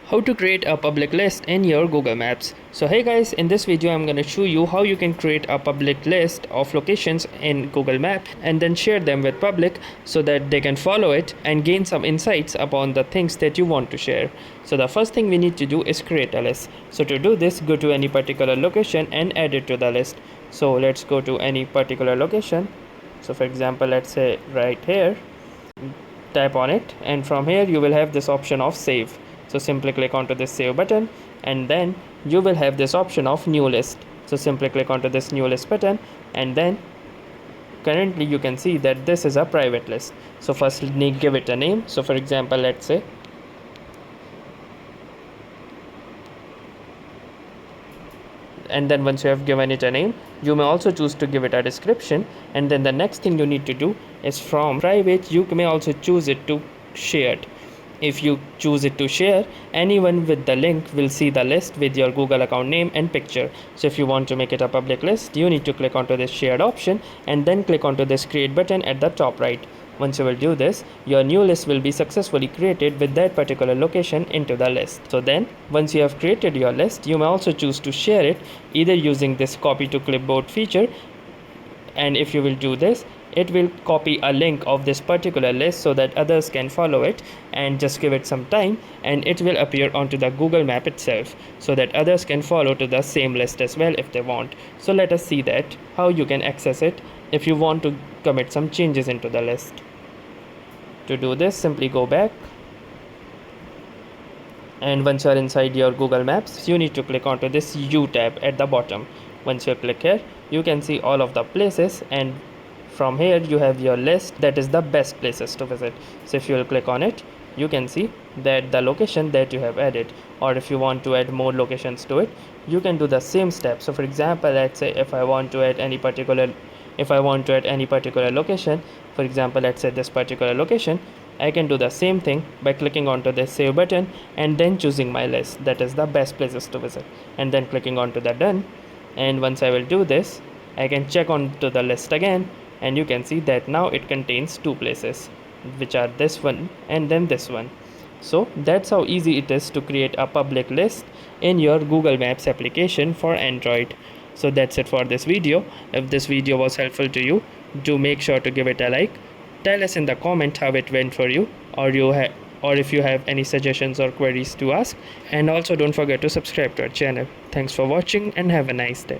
How to create a public list in your Google Maps. So hey guys, in this video I'm going to show you how you can create a public list of locations in Google Maps and then share them with public so that they can follow it and gain some insights upon the things that you want to share. So the first thing we need to do is create a list. So to do this, go to any particular location and add it to the list. So let's go to any particular location. So for example, let's say right here, tap on it, and from here you will have this option of save. So simply click onto this save button, and then you will have this option of new list. So simply click onto this new list button, and then currently you can see that this is a private list. So first give it a name. So for example, let's say and then once you have given it a name, you may also choose to give it a description, and then the next thing you need to do is from private you may also choose it to shared. If you choose it to share, anyone with the link will see the list with your Google account name and picture. So if you want to make it a public list, you need to click onto this shared option and then click onto this create button at the top right. Once you will do this, your new list will be successfully created with that particular location into the list. So then once you have created your list, you may also choose to share it either using this copy to clipboard feature, and if you will do this, it will copy a link of this particular list so that others can follow it, and just give it some time and it will appear onto the Google map itself so that others can follow to the same list as well if they want. So let us see that how you can access it if you want to commit some changes into the list. To do this, simply go back, and once you are inside your Google Maps, you need to click onto this U tab at the bottom. Once you click here, you can see all of the places, and from here you have your list that is the best places to visit. So if you will click on it, you can see that the location that you have added, or if you want to add more locations to it, you can do the same step. So for example, let's say if I want to add any particular location, for example let's say this particular location, I can do the same thing by clicking onto the save button and then choosing my list that is the best places to visit, and then clicking onto the done. And once I will do this, I can check onto the list again, and you can see that now it contains two places, which are this one and then this one. So that's how easy it is to create a public list in your Google Maps application for Android. So that's it for this video. If this video was helpful to you, do make sure to give it a like. Tell us in the comment how it went for you, or if you have any suggestions or queries to ask, and also don't forget to subscribe to our channel. Thanks for watching and have a nice day.